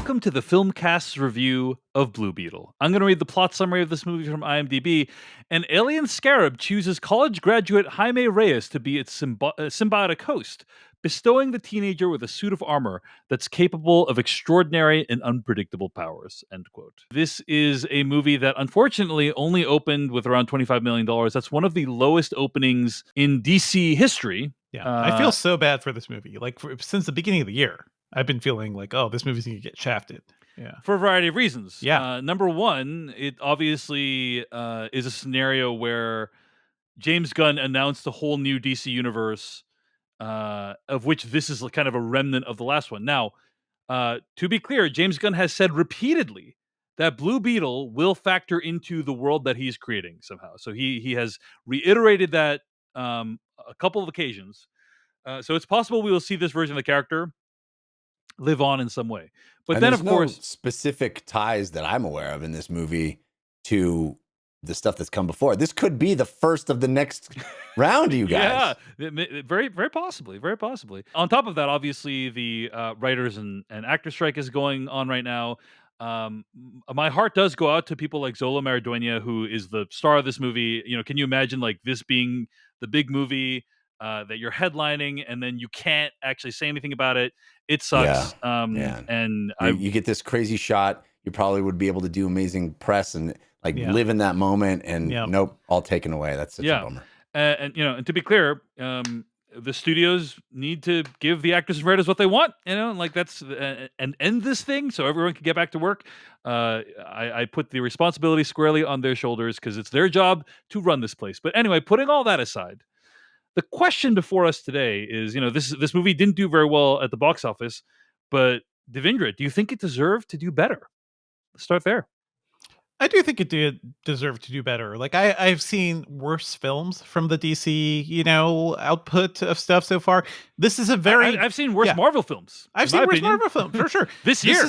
welcome to the Filmcast's review of Blue Beetle. I'm going to read the plot summary of this movie from IMDb. An alien scarab chooses college graduate Jaime Reyes to be its symbiotic host, bestowing the teenager with a suit of armor that's capable of extraordinary and unpredictable powers. End quote. This is a movie that unfortunately only opened with around $25 million. That's one of the lowest openings in DC history. Yeah, I feel so bad for this movie. Since the beginning of the year, I've been feeling like, oh, this movie's gonna get shafted. Yeah, For a variety of reasons. Yeah. Number one, it obviously is a scenario where James Gunn announced a whole new DC universe, of which this is kind of a remnant of the last one. Now, to be clear, James Gunn has said repeatedly that Blue Beetle will factor into the world that he's creating somehow. So he has reiterated that a couple of occasions. So it's possible we will see this version of the character live on in some way. But And then, there's of no course, specific ties that I'm aware of in this movie to the stuff that's come before. This could be the first of the next round, you guys. very, very possibly, very possibly. On top of that, obviously, the writers and actor strike is going on right now. My heart does go out to people like Zola Maridueña, who is the star of this movie. You know, can you imagine like this being the big movie that you're headlining, and then you can't actually say anything about it? It sucks. Yeah. And You get this crazy shot. You probably would be able to do amazing press and live in that moment. And nope, all taken away. That's such a bummer. And you know, and to be clear, the studios need to give the actors and writers what they want, you know, like that's and end this thing so everyone can get back to work. I put the responsibility squarely on their shoulders because it's their job to run this place. But anyway, putting all that aside, the question before us today is, you know, this movie didn't do very well at the box office, but Devindra, do you think it deserved to do better? Let's start there. I do think it did deserve to do better. Like I've seen worse films from the DC, output of stuff so far. This is a very I've seen worse Marvel films. I've seen worse Marvel films for sure. This year.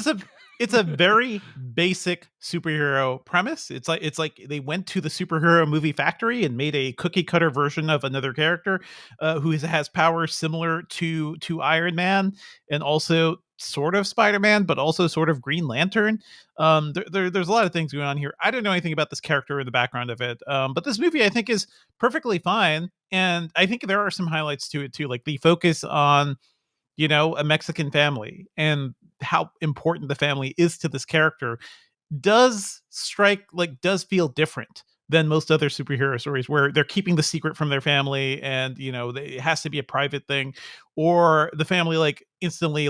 It's a very basic superhero premise. It's like they went to the superhero movie factory and made a cookie cutter version of another character who has powers similar to Iron Man and also sort of Spider-Man, but also sort of Green Lantern. There's a lot of things going on here. I don't know anything about this character or the background of it, but this movie I think is perfectly fine, and I think there are some highlights to it too, like the focus on a Mexican family and how important the family is to this character does feel different than most other superhero stories where they're keeping the secret from their family and it has to be a private thing, or the family instantly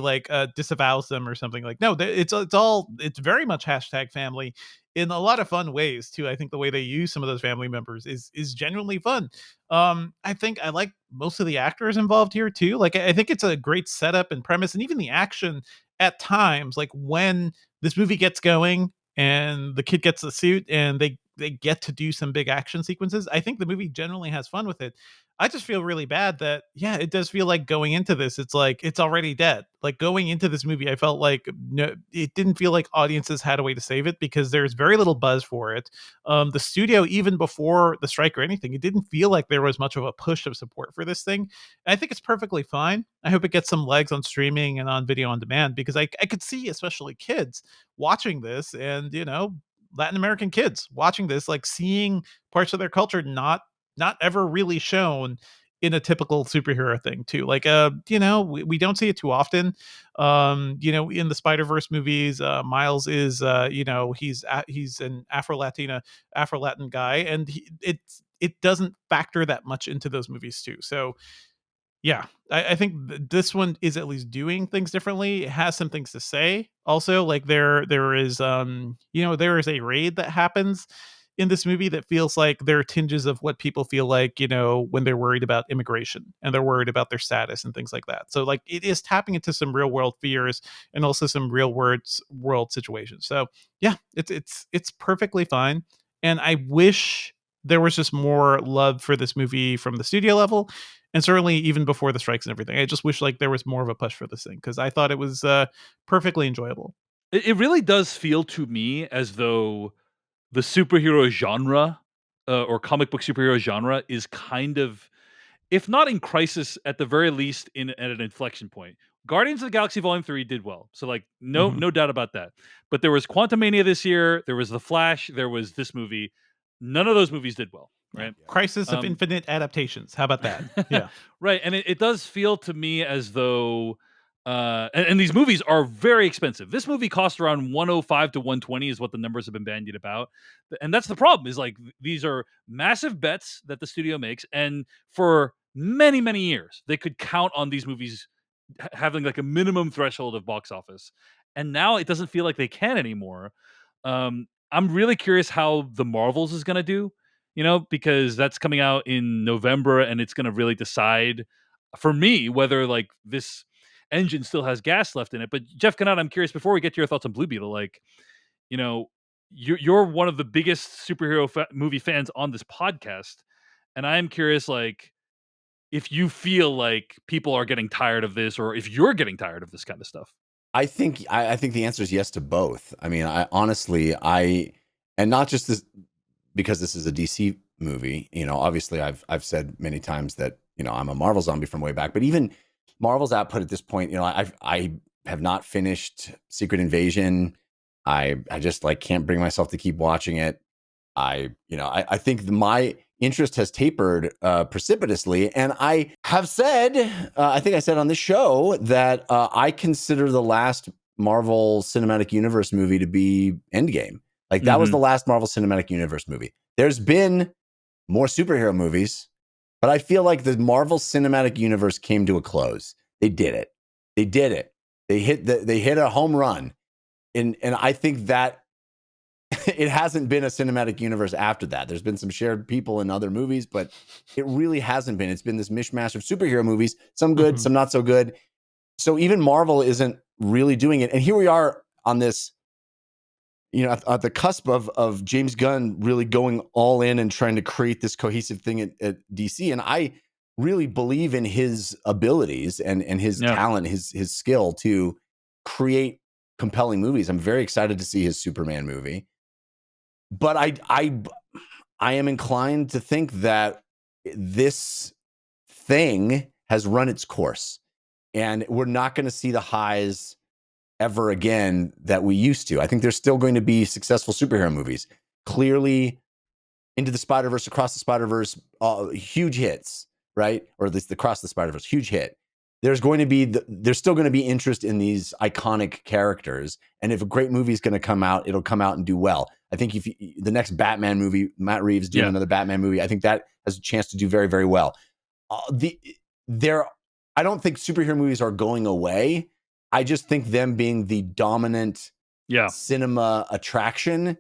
disavows them or something. No, it's very much hashtag family in a lot of fun ways too. I think the way they use some of those family members is genuinely fun. I think I like most of the actors involved here too. Like I think it's a great setup and premise, and even the action at times, like when this movie gets going and the kid gets the suit and they get to do some big action sequences, I think the movie generally has fun with it. I just feel really bad that it does feel like going into this, it's like it's already dead. Like going into this movie, I felt like no, it didn't feel like audiences had a way to save it because there's very little buzz for it. The studio, even before the strike or anything, it didn't feel like there was much of a push of support for this thing. And I think it's perfectly fine. I hope it gets some legs on streaming and on video on demand because I could see especially kids watching this and Latin American kids watching this, like seeing parts of their culture not ever really shown in a typical superhero thing too. Like we don't see it too often. In the Spider-Verse movies, Miles is he's an Afro-Latin guy, and it doesn't factor that much into those movies too. So yeah, I think this one is at least doing things differently. It has some things to say. Also, like there is there is a raid that happens in this movie that feels like there are tinges of what people feel like, when they're worried about immigration and they're worried about their status and things like that. So like it is tapping into some real world fears and also some real world situations. So yeah, it's perfectly fine. And I wish there was just more love for this movie from the studio level. And certainly even before the strikes and everything, I just wish like there was more of a push for this thing because I thought it was perfectly enjoyable. It really does feel to me as though the superhero genre or comic book superhero genre is kind of if not in crisis, at the very least at an inflection point. Guardians of the Galaxy Volume 3 did well. So like no doubt about that. But there was Quantumania this year, there was The Flash, there was this movie. None of those movies did well, right? Crisis of Infinite Adaptations. How about that? Yeah. Right. And it does feel to me as though and these movies are very expensive. This movie cost around 105 to 120 is what the numbers have been bandied about. And that's the problem is like these are massive bets that the studio makes. And for many, many years, they could count on these movies having like a minimum threshold of box office. And now it doesn't feel like they can anymore. I'm really curious how the Marvels is going to do, because that's coming out in November and it's going to really decide for me whether like this engine still has gas left in it. But Jeff Canada, I'm curious before we get to your thoughts on Blue Beetle, like, you're one of the biggest superhero movie fans on this podcast, and I am curious, like, if you feel like people are getting tired of this, or if you're getting tired of this kind of stuff. I think the answer is yes to both. I mean, I honestly, and not just this because this is a DC movie. Obviously, I've said many times that I'm a Marvel zombie from way back, but even Marvel's output at this point, I have not finished Secret Invasion. I just like can't bring myself to keep watching it. I think my interest has tapered precipitously, and I have said, I think I said on this show that I consider the last Marvel Cinematic Universe movie to be Endgame. Like that was the last Marvel Cinematic Universe movie. There's been more superhero movies, but I feel like the Marvel Cinematic Universe came to a close. They did it. They hit a home run, and I think that it hasn't been a cinematic universe after that. There's been some shared people in other movies, but it really hasn't been. It's been this mishmash of superhero movies, some good, some not so good. So even Marvel isn't really doing it. And here we are on this, at the cusp of James Gunn really going all in and trying to create this cohesive thing at DC. And I really believe in his abilities and his talent, his skill to create compelling movies. I'm very excited to see his Superman movie. But I am inclined to think that this thing has run its course, and we're not going to see the highs ever again that we used to. I think there's still going to be successful superhero movies. Clearly, Into the Spider-Verse, Across the Spider-Verse, huge hits, right? Or at least the Across the Spider-Verse, huge hit. There's still going to be interest in these iconic characters, and if a great movie is going to come out, it'll come out and do well. I think if the next Batman movie, Matt Reeves doing another Batman movie, I think that has a chance to do very, very well. I don't think superhero movies are going away. I just think them being the dominant cinema attraction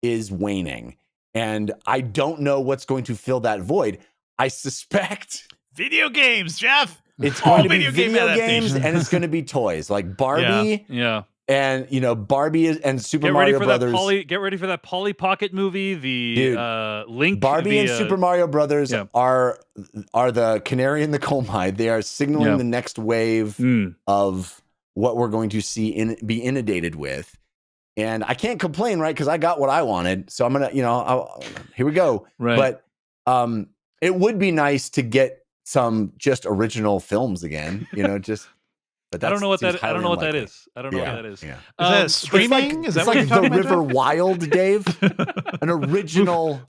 is waning, and I don't know what's going to fill that void. I suspect video games, Jeff. It's going to be video games, and it's going to be toys like Barbie. Yeah. And Barbie and Super Mario Brothers. Get ready for that Polly Pocket movie. Link. Barbie and Super Mario Brothers are the canary in the coal mine. They are signaling the next wave of what we're going to see be inundated with. And I can't complain, right? Because I got what I wanted. So I'm gonna, here we go. Right. But it would be nice to get some just original films again. But I don't know what that. I don't know what that is. I don't know what that is. Yeah. Is that streaming? Is that what you're talking about? The River Wild, Dave? An original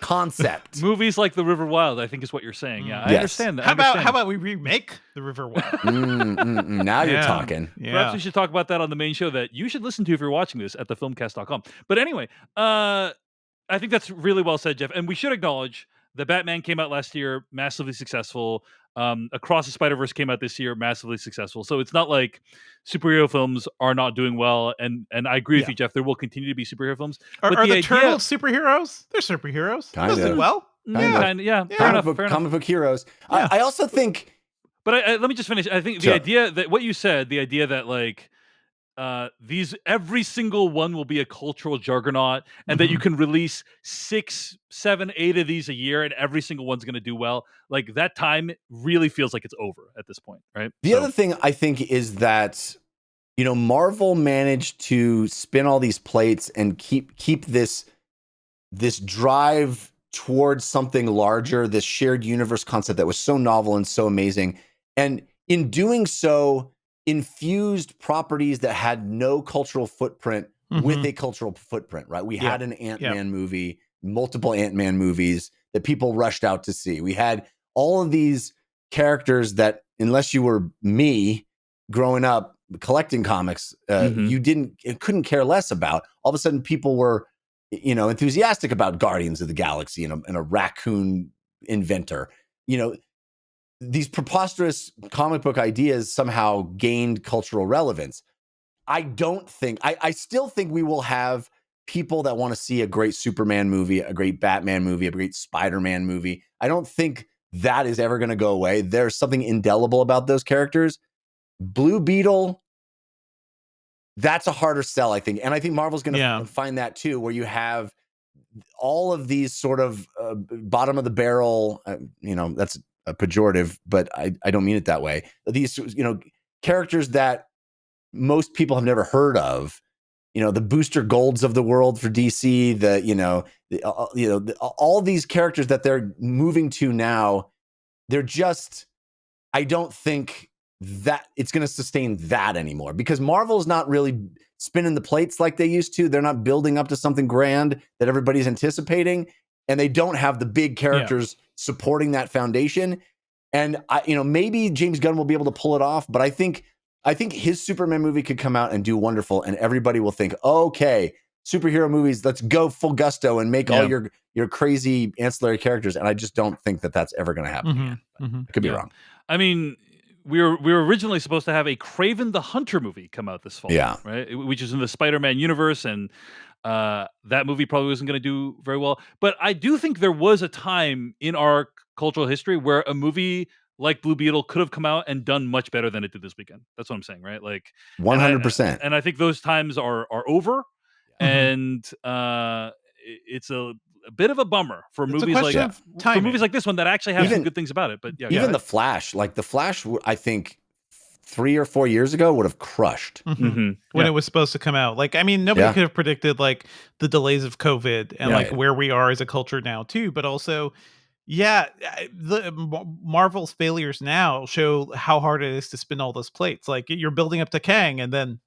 concept. Movies like The River Wild, I think, is what you're saying. Yeah, I understand that. How about we remake The River Wild? Now you're talking. Yeah. Perhaps we should talk about that on the main show that you should listen to if you're watching this at thefilmcast.com. But anyway, I think that's really well said, Jeff. And we should acknowledge that Batman came out last year, massively successful. Across the Spider-Verse came out this year, massively successful. So it's not like superhero films are not doing well. And I agree with you, Jeff. There will continue to be superhero films. Are the Turtles superheroes? They're superheroes. Kind of. Well, Fair enough. Comic book heroes. Yeah. I also think. But let me just finish. I think the idea that what you said, the idea that like every single one will be a cultural juggernaut, and that you can release 6, 7, 8 of these a year, and every single one's going to do well. Like that time really feels like it's over at this point, right? The other thing I think is that Marvel managed to spin all these plates and keep this drive towards something larger, this shared universe concept that was so novel and so amazing. And in doing so, infused properties that had no cultural footprint with a cultural footprint, right? We had an Ant-Man movie, multiple Ant-Man movies that people rushed out to see. We had all of these characters that, unless you were me growing up collecting comics, you couldn't care less about. All of a sudden, people were, enthusiastic about Guardians of the Galaxy and a raccoon inventor. These preposterous comic book ideas somehow gained cultural relevance. I still think we will have people that want to see a great Superman movie, a great Batman movie, a great Spider-Man movie. I don't think that is ever going to go away. There's something indelible about those characters. Blue Beetle, that's a harder sell, I think. And I think Marvel's going to find that too, where you have all of these sort of bottom of the barrel, that's a pejorative, but I don't mean it that way. These, characters that most people have never heard of, the Booster Golds of the world for DC, all these characters that they're moving to now, they're just, I don't think that it's going to sustain that anymore, because Marvel's not really spinning the plates like they used to. They're not building up to something grand that everybody's anticipating, and they don't have the big characters supporting that foundation. And maybe James Gunn will be able to pull it off, but I think his Superman movie could come out and do wonderful, and everybody will think, okay, superhero movies, let's go full gusto and make all your crazy ancillary characters. And I just don't think that that's ever going to happen again. I could be wrong. I mean, we were originally supposed to have a Kraven the Hunter movie come out this fall, right? Which is in the Spider-Man universe, and that movie probably wasn't going to do very well. But I do think there was a time in our cultural history where a movie like Blue Beetle could have come out and done much better than it did this weekend. That's what I'm saying, right? Like 100%. And I think those times are over, and it's a bit of a bummer for movies like this one that actually have some good things about it. But even The Flash, I think 3 or 4 years ago would have crushed when it was supposed to come out. Like, I mean, nobody could have predicted like the delays of COVID and like where we are as a culture now too, but also the Marvel's failures now show how hard it is to spin all those plates. Like, you're building up to Kang, and then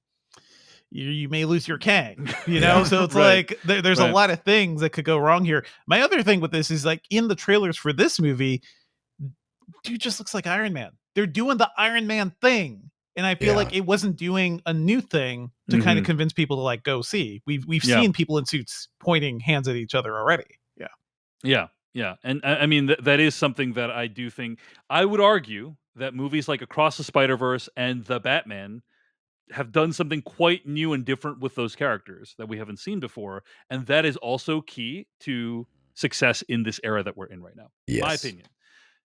you may lose your Kang, so it's like there's a lot of things that could go wrong here. My other thing with this is, like, in the trailers for this movie, dude just looks like Iron Man. They're doing the Iron Man thing, and I feel like it wasn't doing a new thing to kind of convince people to like go see. We've seen people in suits pointing hands at each other already. Yeah, and I mean that is something that I do think. I would argue that movies like Across the Spider-Verse and The Batman have done something quite new and different with those characters that we haven't seen before, and that is also key to success in this era that we're in right now. Yes. My opinion.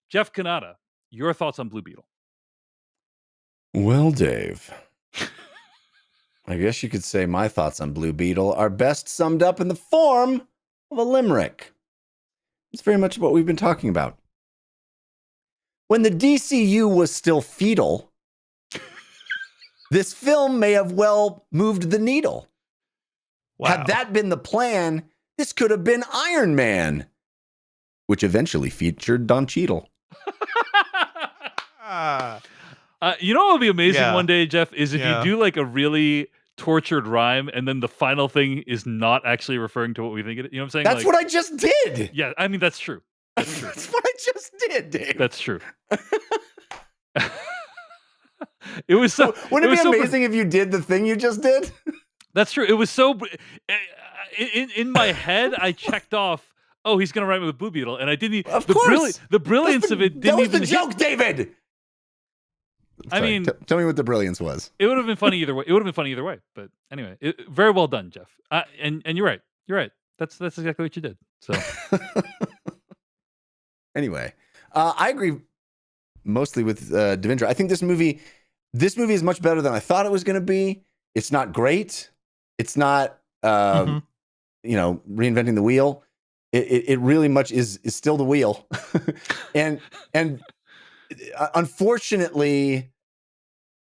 Jeff Kanata, your thoughts on Blue Beetle? Well, Dave, I guess you could say my thoughts on Blue Beetle are best summed up in the form of a limerick. It's very much what we've been talking about. When the DCU was still fetal, this film may have well moved the needle. Wow. Had that been the plan, this could have been Iron Man, which eventually featured Don Cheadle. You know what would be amazing one day, Jeff, is if you do like a really tortured rhyme and then the final thing is not actually referring to what we think it is. You know what I'm saying? That's what I just did. Yeah, I mean, that's true. That's true. That's what I just did, Dave. That's true. It was so. Wouldn't it be amazing if you did the thing you just did? That's true. It was so. In my head, I checked off. Oh, he's gonna write me with Blue Beetle, and I didn't. Of course. The brilliance of it didn't even. That even was the joke, David. I mean, tell me what the brilliance was. It would have been funny either way. But anyway, very well done, Jeff. And you're right. You're right. That's exactly what you did. So anyway, I agree mostly with Devindra. I think this movie is much better than I thought it was going to be. It's not great. It's not reinventing the wheel. It really much is still the wheel, and unfortunately,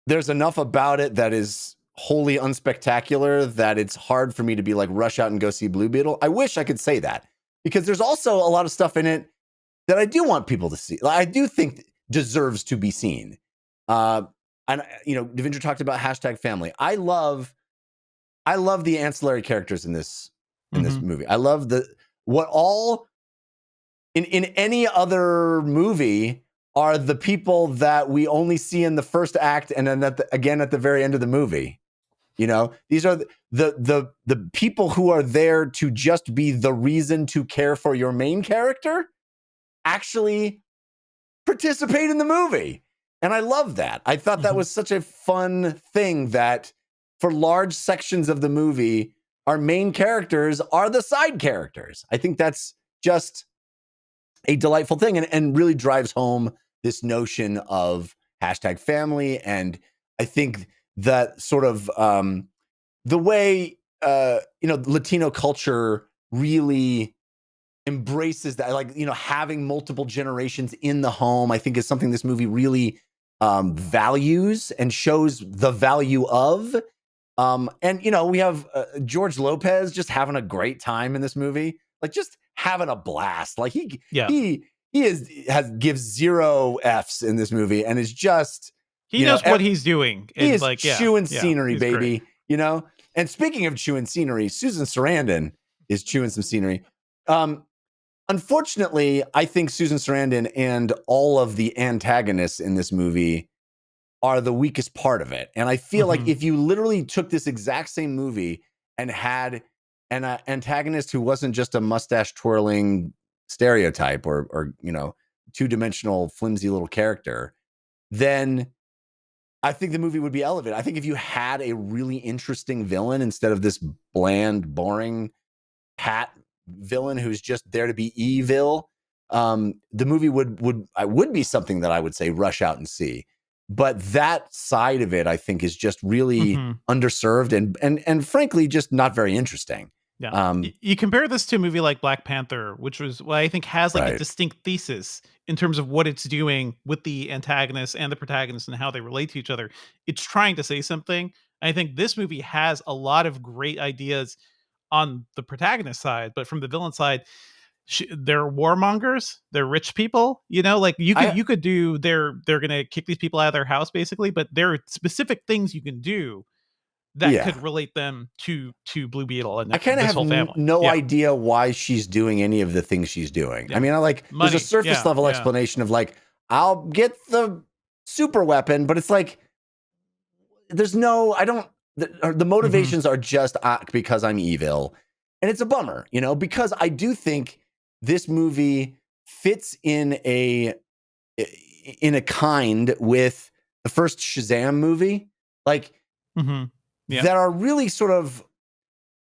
there's enough about it that is wholly unspectacular that it's hard for me to be like rush out and go see Blue Beetle. I wish I could say that. because there's also a lot of stuff in it that I do want people to see. I do think deserves to be seen. And Devindra talked about #family. I love the ancillary characters in this movie. I love in any other movie are the people that we only see in the first act and then again at the very end of the movie. These are the people who are there to just be the reason to care for your main character actually participate in the movie. And I love that. I thought that was such a fun thing that for large sections of the movie, our main characters are the side characters. I think that's just a delightful thing and really drives home this notion of #family. And I think that sort of the way Latino culture really embraces that, like, having multiple generations in the home, I think is something this movie really values and shows the value of. And we have George Lopez just having a great time in this movie, like just having a blast. Like he gives 0 Fs in this movie, and is just he knows what he's doing. He is chewing scenery, baby. Great. And speaking of chewing scenery, Susan Sarandon is chewing some scenery. Unfortunately, I think Susan Sarandon and all of the antagonists in this movie are the weakest part of it. And I feel like if you literally took this exact same movie and had an antagonist who wasn't just a mustache twirling stereotype or two-dimensional flimsy little character, then I think the movie would be elevated. I think if you had a really interesting villain instead of this bland, boring pat villain who's just there to be evil, the movie would be something that I would say rush out and see. But that side of it, I think, is just really underserved and frankly just not very interesting. Yeah. You compare this to a movie like Black Panther, which was what I think has like Right. a distinct thesis in terms of what it's doing with the antagonist and the protagonist and how they relate to each other. It's trying to say something. I think this movie has a lot of great ideas on the protagonist side, but from the villain side, they're warmongers. They're rich people. Like you could do. They're gonna kick these people out of their house basically, but there are specific things you can do that could relate them to Blue Beetle and I kind of this have whole family. no idea why she's doing any of the things she's doing. Yeah. I mean, there's a surface level explanation of like, I'll get the super weapon, but it's like, there's no, the motivations are just because I'm evil. And it's a bummer, because I do think this movie fits in a kind with the first Shazam movie. Like, that are really sort of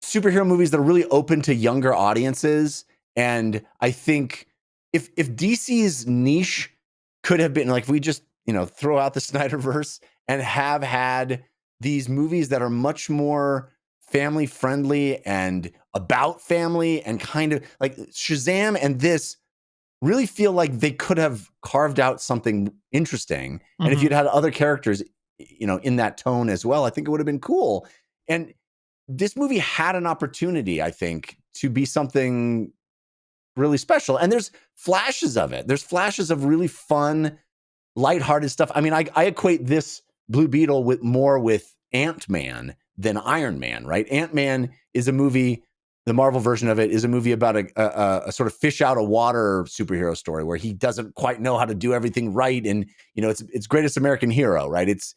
superhero movies that are really open to younger audiences. And I think if DC's niche could have been like, if we just, throw out the Snyderverse and have had these movies that are much more family friendly and about family, and kind of like Shazam and this really feel like they could have carved out something interesting. And if you'd had other characters, in that tone as well, I think it would have been cool. And this movie had an opportunity, I think, to be something really special. And there's flashes of it. There's flashes of really fun, lighthearted stuff. I mean, I equate this Blue Beetle with Ant-Man than Iron Man, right? Ant-Man is a movie, the Marvel version of it is a movie about a sort of fish out of water superhero story where he doesn't quite know how to do everything right. And, it's Greatest American Hero, right? It's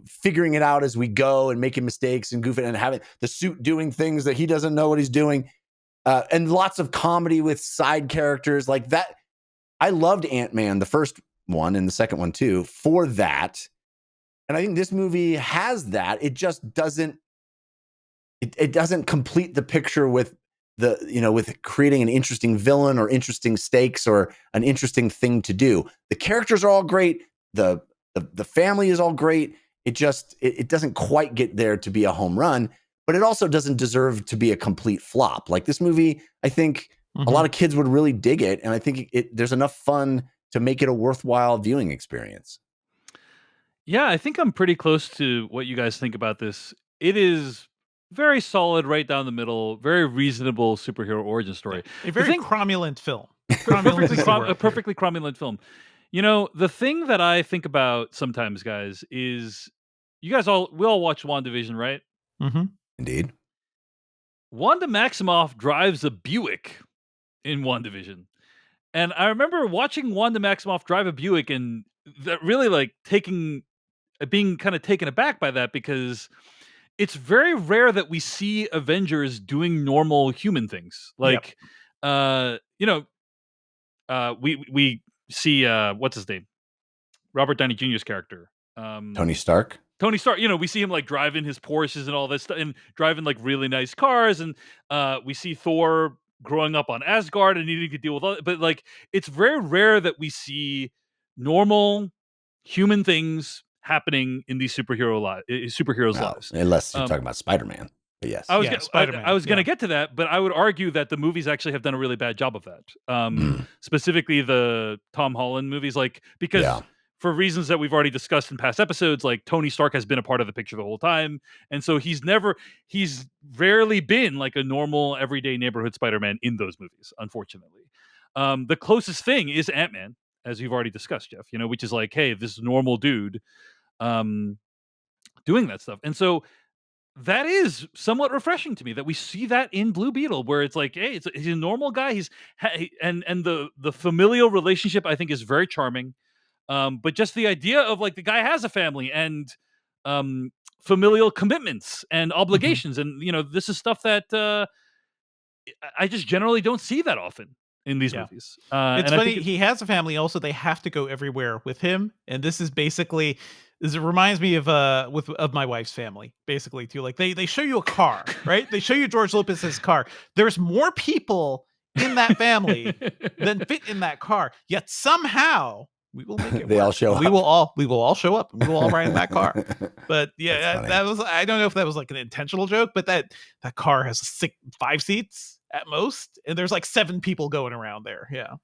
figuring it out as we go and making mistakes and goofing and having the suit doing things that he doesn't know what he's doing. And lots of comedy with side characters like that. I loved Ant-Man, the first one, and the second one too, for that. And I think this movie has that. It just doesn't, it doesn't complete the picture with with creating an interesting villain or interesting stakes or an interesting thing to do. The characters are all great. The family is all great. It just, it doesn't quite get there to be a home run, but it also doesn't deserve to be a complete flop. Like this movie, I think a lot of kids would really dig it. And I think there's enough fun to make it a worthwhile viewing experience. Yeah, I think I'm pretty close to what you guys think about this. It is very solid, right down the middle, very reasonable superhero origin story. A The very thing, cromulent film. Cromulent is the a word here. perfectly cromulent film. You know, the thing that I think about sometimes, guys, is we all watch WandaVision, right? Mhm. Indeed. Wanda Maximoff drives a Buick in WandaVision. And I remember watching Wanda Maximoff drive a Buick and that really like being kind of taken aback by that because it's very rare that we see Avengers doing normal human things. Yep. Like you know, we see what's his name? Robert Downey Jr.'s character. Tony Stark. Tony Stark, we see him like driving his Porsches and all this stuff and driving like really nice cars. And we see Thor growing up on Asgard and needing to deal with all but like it's very rare that we see normal human things happening in these superheroes' Well, lives. unless you're Um, talking about Spider-Man. But yes. Yeah, Spider-Man, I was gonna yeah. get to that, but I would argue that the movies actually have done a really bad job of that. Mm, Specifically the Tom Holland movies, like because yeah. for reasons that we've already discussed in past episodes, like Tony Stark has been a part of the picture the whole time, and so he's rarely been like a normal everyday neighborhood Spider-Man in those movies, unfortunately. The closest thing is Ant-Man, as you've already discussed, Jeff. Which is like, hey, this normal dude, um, doing that stuff, and so that is somewhat refreshing to me that we see that in Blue Beetle, where it's like, hey, he's a normal guy. And the familial relationship I think is very charming. But just the idea of like the guy has a family and um, familial commitments and Mhm. obligations, and this is stuff that I just generally don't see that often in these Yeah. movies. It's And I think funny, he has a family also, they have to go everywhere with him, and this reminds me of, of my wife's family, basically, too, like, they show you a car, right? They show you George Lopez's car. There's more people in that family than fit in that car, yet somehow we will make it They all work, show and up. we will all show up, and we will all ride in that car. But, yeah, That's funny. that was I don't know if that was, like, an intentional joke, but that car has 5 seats at most, and there's, like, 7 people going around there, yeah.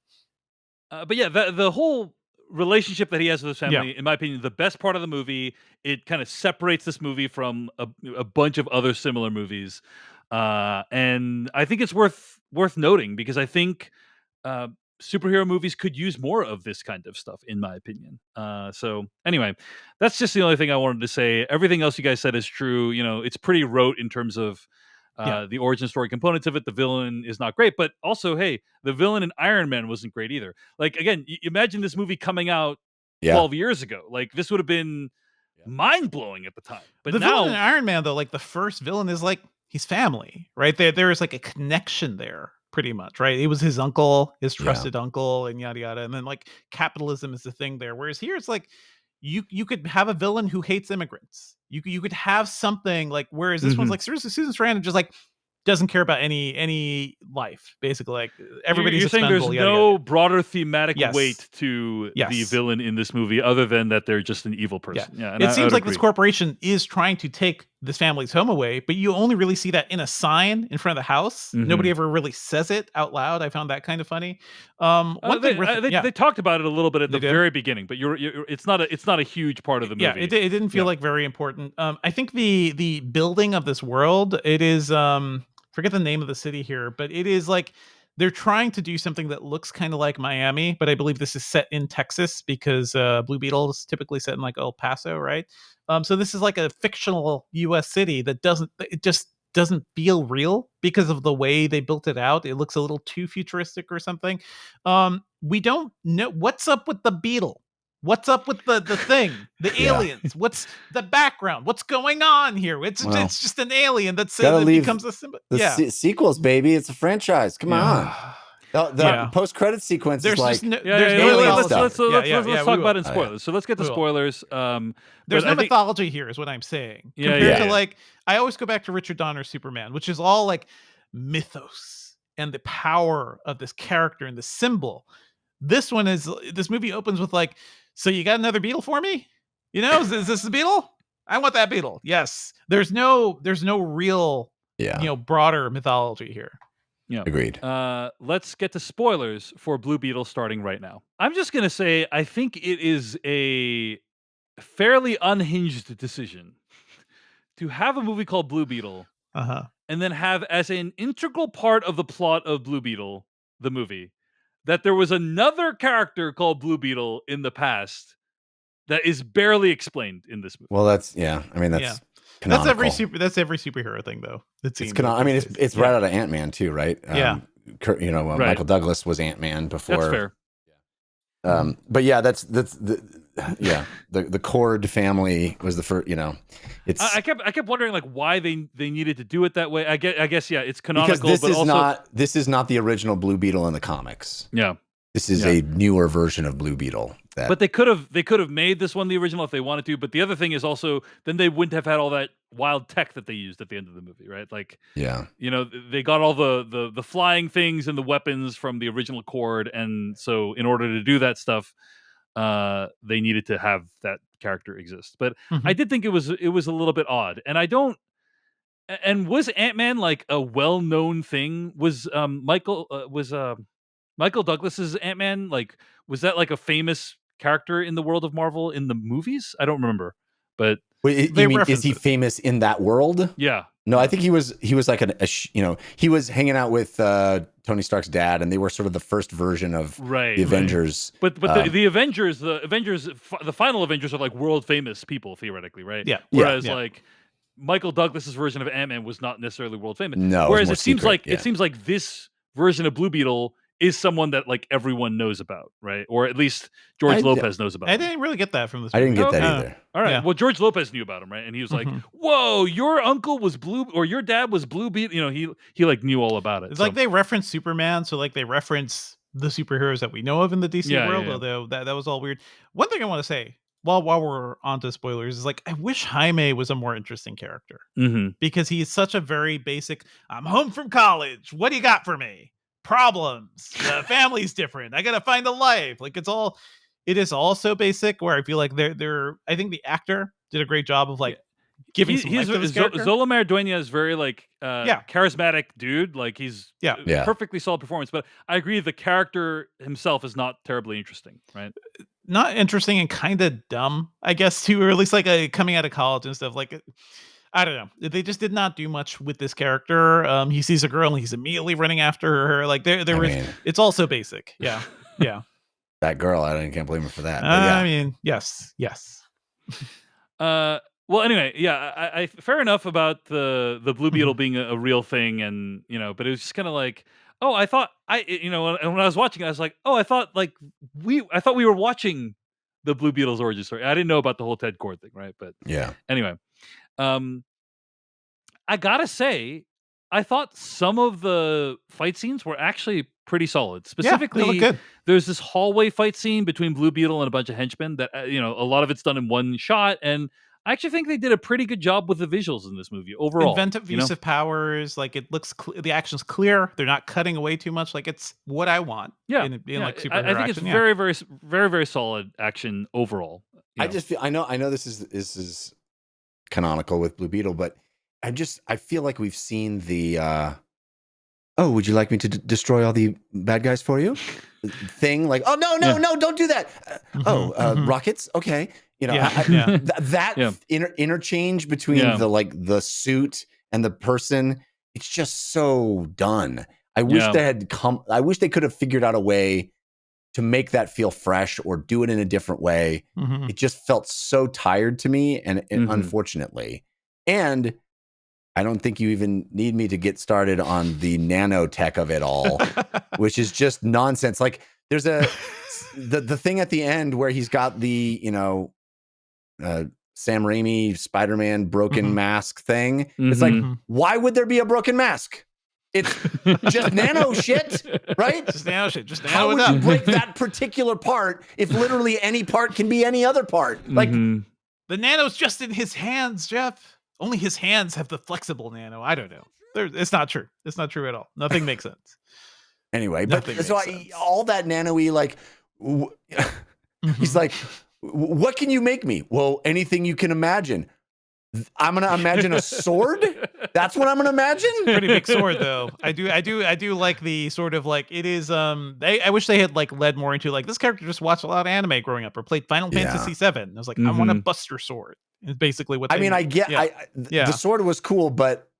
But yeah, the whole relationship that he has with his Yeah. family, in my opinion, the best part of the movie. It kind of separates this movie from a bunch of other similar movies, and I think it's worth noting because I think uh, superhero movies could use more of this kind of stuff, in my opinion. So anyway, that's just the only thing I wanted to say. Everything else you guys said is true. It's pretty rote in terms of Yeah. the origin story components of it. The villain is not great, but also, hey, the villain in Iron Man wasn't great either. Like again, imagine this movie coming out Yeah. 12 years ago. Like this would have been Yeah. mind blowing at the time. But The villain in now, Iron Man, though, like, the first villain is, like, he's family, right? There is, like, a connection there pretty much, right? It was his uncle, his Yeah. trusted uncle, and yada, yada, and then, like, capitalism is the thing there, whereas here it's like, you could have a villain who hates immigrants. You could have something, like, whereas this one's Mhm. like, seriously, Susan Sarandon just, like, doesn't care about any life, basically, like, everybody's you're saying there's expendable, yada, yada, yada. no broader thematic Yes. weight to the Yes. villain in this movie other than that they're just an evil Yeah. person. Yeah, and It I seems would like this agree. corporation is trying to take this family's home away, but you only really see that in a sign in front of the house. Nobody Mhm. ever really says it out loud. I found that kind of funny. One thing They, worth they yeah, they talked about it a little bit at they the did. very beginning, but it's not a huge part of the Yeah, movie. it didn't feel Yeah. like very important. I think the building of this world, it is forget the name of the city here, but it is like they're trying to do something that looks kind of like Miami, but I believe this is set in Texas because Blue Beetle is typically set in like El Paso, right? So this is like a fictional U.S. city that just doesn't feel real because of the way they built it out. It looks a little too futuristic or something. We don't know what's up with the Beetle. What's up with the thing, the Yeah. aliens? What's the background? What's going on here? Well, It's just an alien gotta that leave becomes a symbol. the Yeah, sequels, baby. It's a franchise. Come on. yeah, The yeah. post-credit sequence is There's just like no, Yeah, there's yeah, no yeah, alien let's stuff. mythology. let's let's Yeah, let's, yeah, let's we talk about will. it in Oh, yeah. spoilers. So let's get to We will. spoilers. There's But no I think mythology here, is what I'm saying. yeah, Compared yeah, to Yeah. yeah. like, I always go back to Richard Donner's Superman, which is all like mythos and the power of this character and the symbol. This movie opens with like, so you got another Beetle for me? Is this the Beetle? I want that Beetle. Yes. There's no real, Yeah. broader mythology here. Yeah. Agreed. Let's get to spoilers for Blue Beetle starting right now. I'm just gonna say I think it is a fairly unhinged decision to have a movie called Blue Beetle and then have as an integral part of the plot of Blue Beetle, the movie, that there was another character called Blue Beetle in the past that is barely explained in this movie. Well, that's I mean, that's canonical. That's every superhero thing, though. It's I mean, it's right out of Ant-Man too, right? Right. Michael Douglas was Ant-Man before. That's fair. But yeah, that's the Cord family was the first. It's I kept wondering like why they needed to do it that way. I guess yeah, it's canonical. Because but this is not the original Blue Beetle in the comics. Yeah, this is a newer version of Blue Beetle. But they could have made this one the original if they wanted to. But the other thing is also then they wouldn't have had all that wild tech that they used at the end of the movie, right? Like they got all the flying things and the weapons from the original Cord, and so in order to do that stuff, they needed to have that character exist. But I did think it was a little bit odd, and I don't. And was Ant-Man like a well-known thing? Was Michael Douglas's Ant-Man like was that like a famous character in the world of Marvel in the movies? I don't remember, but wait, you mean is he famous in that world? Yeah. No, I think he was like he was hanging out with Tony Stark's dad, and they were sort of the first version of the Avengers. Right. But the Avengers, the final Avengers are like world famous people theoretically, right? Yeah. Whereas like Michael Douglas's version of Ant-Man was not necessarily world famous. No. Whereas it seems like this version of Blue Beetle is someone that like everyone knows about, right? Or at least George Lopez knows about. I didn't really get that from this. I didn't get that either. All right. Yeah. Well, George Lopez knew about him, right? And he was like, "Whoa, your uncle was Blue, or your dad was Blue Beetle." He like knew all about it. It's like they reference Superman, so like they reference the superheroes that we know of in the DC world. Yeah. Although that was all weird. One thing I want to say while we're onto spoilers is like I wish Jaime was a more interesting character because he's such a very basic. I'm home from college. What do you got for me? Problems. The family's different. I gotta find a life. Like it is all so basic where I feel like I think the actor did a great job of like giving some life to this character. Zolomar Dueña is very like charismatic dude. Like he's perfectly solid performance. But I agree the character himself is not terribly interesting, right? Not interesting and kind of dumb, I guess, too, or at least like coming out of college and stuff. Like I don't know. They just did not do much with this character. He sees a girl and he's immediately running after her. Like it's also basic. Yeah. Yeah. That girl, I can't blame her for that. I mean, yes. Well, anyway, I fair enough about the Blue Beetle being a real thing, and but it was just kind of like, oh, I thought when I was watching it, I was like, oh, I thought we were watching the Blue Beetle's origin story. I didn't know about the whole Ted Cord thing, right? But anyway. I gotta say, I thought some of the fight scenes were actually pretty solid. Specifically, there's this hallway fight scene between Blue Beetle and a bunch of henchmen that a lot of it's done in one shot, and I actually think they did a pretty good job with the visuals in this movie overall. Inventive use of powers, like it looks, the action's clear. They're not cutting away too much. Like it's what I want. Like superhero I think it's very, very, very, very solid action overall. I just feel I know this is canonical with Blue Beetle, but I feel like we've seen the oh, would you like me to destroy all the bad guys for you thing, like, oh no, don't do that. Rockets, okay, interchange between the suit and the person, it's just so done. I wish they could have figured out a way to make that feel fresh or do it in a different way. It just felt so tired to me, and unfortunately. And I don't think you even need me to get started on the nanotech of it all, which is just nonsense. Like there's the thing at the end where he's got the, Sam Raimi Spider-Man broken mask thing. It's like, why would there be a broken mask? It's just nano shit, right? Just nano shit. How would you break that particular part if literally any part can be any other part? Like the nano's just in his hands, Jeff. Only his hands have the flexible nano. I don't know. It's not true. It's not true at all. Nothing makes sense. Anyway, all that nano-y, like, he's like, what can you make me? Well, anything you can imagine. I'm gonna imagine a sword. That's what I'm gonna imagine. Pretty big sword, though. I do like the sort of like it is. I wish they had like led more into like this character just watched a lot of anime growing up or played Final Fantasy VII. I was like, I want a Buster sword. It's basically what I mean. I get. The sword was cool, but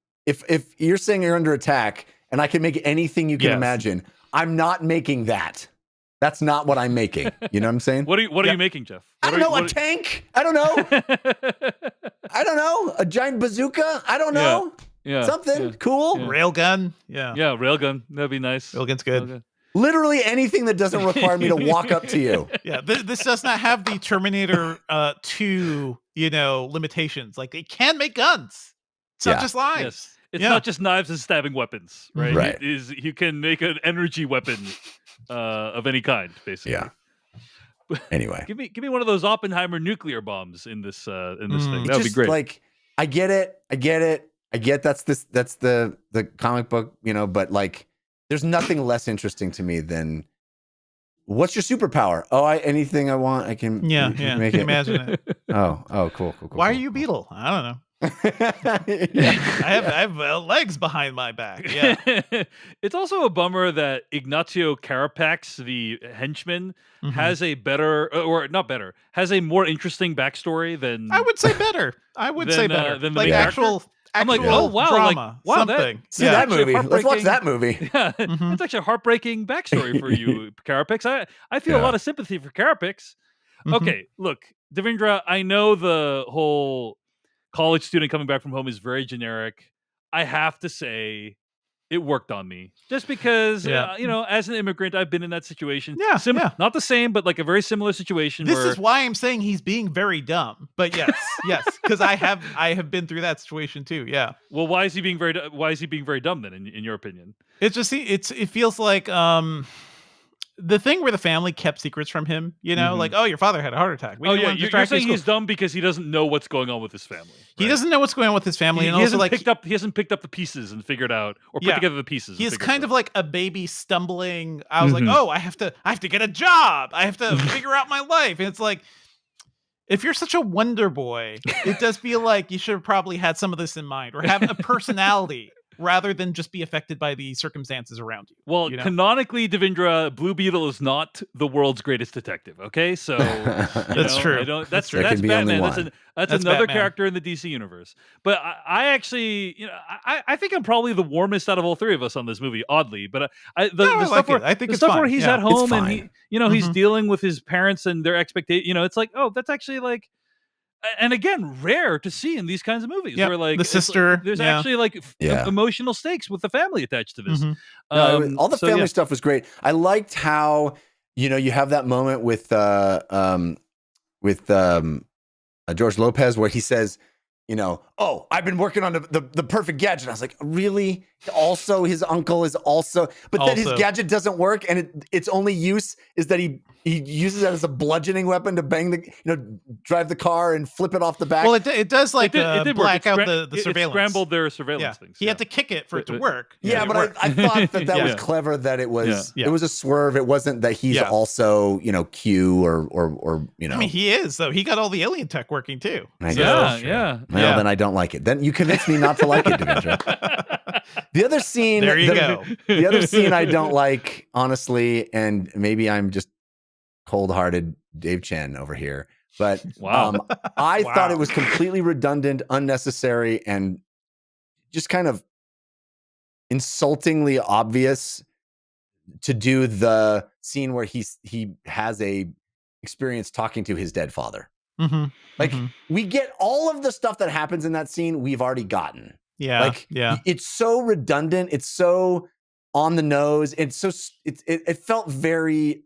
If you're saying you're under attack and I can make anything you can Yes. imagine, I'm not making that. That's not what I'm making. You know what I'm saying? What are you making, Jeff? I don't know. A tank? I don't know. I don't know. A giant bazooka? I don't know. Yeah. Something cool. Yeah. Railgun. Yeah. Yeah, railgun. That'd be nice. Railgun's good. Literally anything that doesn't require me to walk up to you. Yeah. This does not have the Terminator 2, limitations. Like, it can make guns. It's not just lives. Yes. It's not just knives and stabbing weapons, right? Right. It is, you can make an energy weapon of any kind, basically. Yeah. Anyway, give me one of those Oppenheimer nuclear bombs in this thing. That would be great. Like, I get it. I get that's the comic book, but like, there's nothing less interesting to me than what's your superpower? Oh, anything I want, I can. Make it. Imagine it. Oh, cool. Why are you Beetle? I don't know. I have legs behind my back. Yeah. It's also a bummer that Ignacio Carapax, the henchman, has a better, or not better, has a more interesting backstory than I would say better. Than the actual. I'm like, oh wow, drama, wow, something. That movie. Let's watch that movie. Yeah, it's actually a heartbreaking backstory for you, Carapax. I feel a lot of sympathy for Carapax. Okay, look, Devindra, I know the whole college student coming back from home is very generic. I have to say, it worked on me. Just because, as an immigrant, I've been in that situation. Yeah. Not the same, but like a very similar situation. This is why I'm saying he's being very dumb. But yes, because I have been through that situation too. Yeah. Well, why is he being very dumb then, in your opinion? It's just it feels like the thing where the family kept secrets from him, like, oh, your father had a heart attack. You're saying he's dumb because he doesn't know what's going on with his family. Right? He doesn't know what's going on with his family, he hasn't picked up the pieces and figured out, or put together the pieces. He's kind of like a baby stumbling. I was like, oh, I have to get a job. I have to figure out my life. And it's like, if you're such a wonder boy, it does feel like you should have probably had some of this in mind, or have a personality rather than just be affected by the circumstances around you. Well, canonically, Devindra, Blue Beetle is not the world's greatest detective. Okay, so that's true. That's Batman. That's another Batman. character in the DC universe. But I actually, I think I'm probably the warmest out of all three of us on this movie. Oddly, but the stuff where he's at home and he's dealing with his parents and their expectations. It's like, oh, that's actually like. And again, rare to see in these kinds of movies where like the sister, there's actually like emotional stakes with the family attached to this. All the family stuff was great. I liked how you have that moment with George Lopez where he says, oh, I've been working on the perfect gadget. I was like, really? Also, his uncle is also, but then his gadget doesn't work, and its only use is that he uses it as a bludgeoning weapon to bang drive the car and flip it off the back. Well, it does like it did black out the surveillance. It scrambled their surveillance things. He had to kick it for it to work. Yeah, but I thought that was clever. That it was it was a swerve. It wasn't that he's also Q or I mean, he is though. He got all the alien tech working too. Yeah. Well, then I don't like it. Then you convinced me not to like it, Devindra. The other scene. There you go. The other scene I don't like, honestly, and maybe I'm just cold-hearted Dave Chen over here, but I thought it was completely redundant, unnecessary, and just kind of insultingly obvious to do the scene where he has a experience talking to his dead father. We get all of the stuff that happens in that scene we've already gotten. It's so redundant. It's so on the nose. It's so it felt very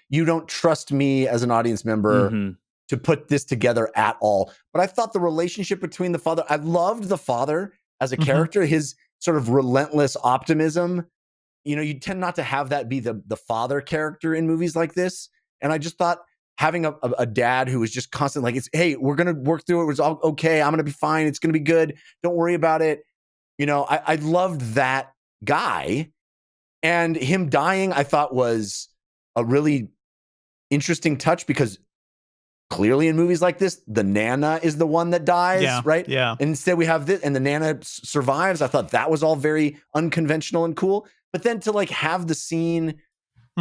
you don't trust me as an audience member to put this together at all. But I thought the relationship between the father, I loved the father as a character, his sort of relentless optimism. You tend not to have that be the father character in movies like this. And I just thought having a dad who was just constantly like, hey, we're going to work through it. It's all okay. I'm going to be fine. It's going to be good. Don't worry about it. I loved that guy, and him dying, I thought was a really interesting touch, because clearly in movies like this, the Nana is the one that dies, right? Yeah. And instead we have this, and the Nana survives. I thought that was all very unconventional and cool. But then to like have the scene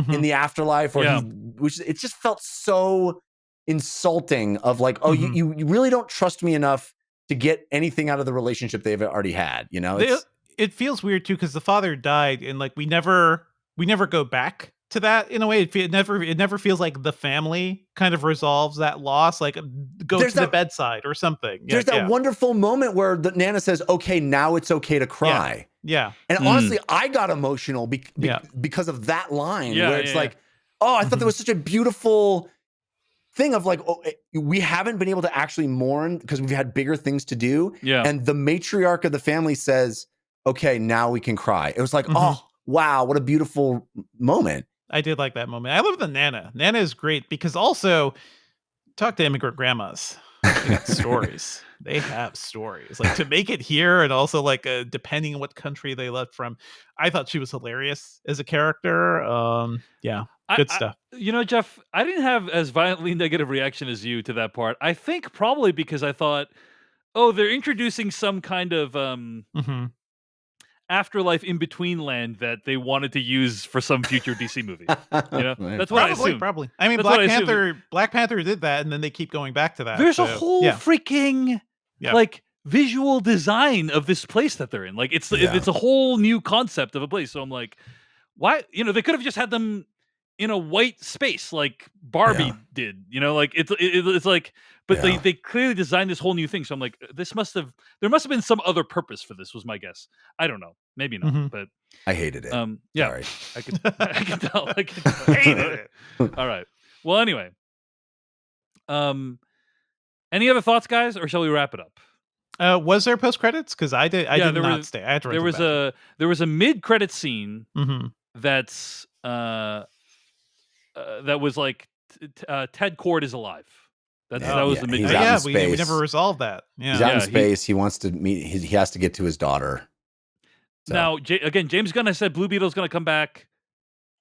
in the afterlife where which it just felt so insulting of like, oh, you really don't trust me enough to get anything out of the relationship they've already had. You know, It feels weird too because the father died, and like we never go back to that in a way. It never feels like the family kind of resolves that loss. Like go There's to the that- bedside or something. Yeah, there's that wonderful moment where the Nana says, "Okay, now it's okay to cry." Yeah. And honestly, I got emotional Yeah. because of that line Yeah, where it's yeah, like, oh, I thought Mhm. that was such a beautiful thing of like, oh, we haven't been able to actually mourn because we've had bigger things to do. Yeah. And the matriarch of the family says, okay, now we can cry. It was like, Mhm. oh, wow, what a beautiful moment. I did like that moment. I love the Nana. Nana is great because also talk to immigrant grandmas. They got stories. They have stories. Like to make it here, and also like depending on what country they left from. I thought she was hilarious as a character. Yeah, good stuff. You know, Jeff, I didn't have as violently negative reaction as you to that part. I think probably because I thought, oh, they're introducing some kind of Mhm. afterlife in between land that they wanted to use for some future DC movie. You know, that's what I assumed. Probably. I mean, That's what I assumed. Black Panther did that, and then they keep going back to that. There's a so, whole yeah. freaking Yeah. like visual design of this place that they're in. Like it's a whole new concept of a place. So I'm like, why? You know, they could have just had them in a white space like Barbie did. You know, like it's like, but they clearly designed this whole new thing. So I'm like, there must have been some other purpose for this. Was my guess. I don't know. Maybe not. Mhm. But I hated it. yeah, Sorry. I can tell. I hated it. All right. Well, anyway. Any other thoughts, guys, or shall we wrap it up? Was there post credits? Because I did not stay. I had to. There was a mid credit scene Mm-hmm. that's that was like Ted Cord is alive. That was the mid. He's credit. out in we space. never resolved that. Yeah. He's out in Yeah, space. He wants to meet. He has to get to his daughter. So. Now, again, James Gunn has said Blue Beetle's going to come back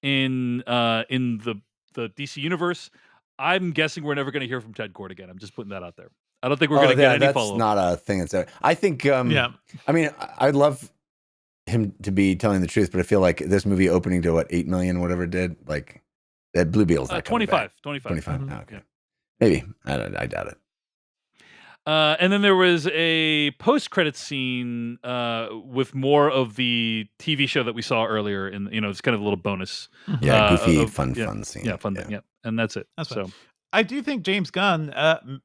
in the DC universe. I'm guessing we're never going to hear from Ted Cord again. I'm just putting that out there. I don't think we're going to get any follow-up. That's not a thing. I think. I mean, I'd love him to be telling the truth, but I feel like this movie opening to what 8 million, whatever it did, like that Blue Beetle's not 25. Mm-hmm. Oh, okay, Yeah. Maybe I doubt it. And then there was a post-credit scene with more of the TV show that we saw earlier. It's kind of a little bonus. Yeah, goofy, fun scene. Yeah, fun thing. Yeah, and that's it. That's so. fine. I do think James Gunn,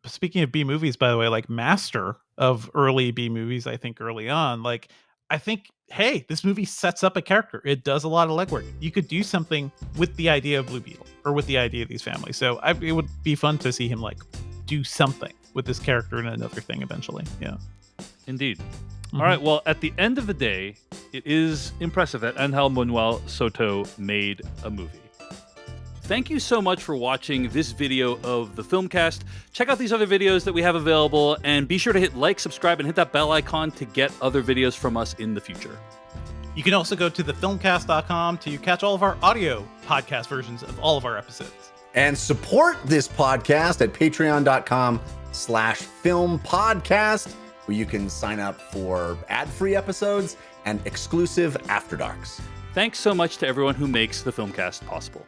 speaking of B movies, by the way, like master of early B movies, I think early on, like, I think, hey, this movie sets up a character. It does a lot of legwork. You could do something with the idea of Blue Beetle or with the idea of these families. So it would be fun to see him like do something with this character and another thing eventually. Yeah. Indeed. All right. Well, at the end of the day, it is impressive that Ángel Manuel Soto made a movie. Thank you so much for watching this video of the Filmcast. Check out these other videos that we have available, and be sure to hit like, subscribe, and hit that bell icon to get other videos from us in the future. You can also go to thefilmcast.com to catch all of our audio podcast versions of all of our episodes. And support this podcast at patreon.com/filmpodcast, where you can sign up for ad-free episodes and exclusive After Darks. Thanks so much to everyone who makes the Filmcast possible.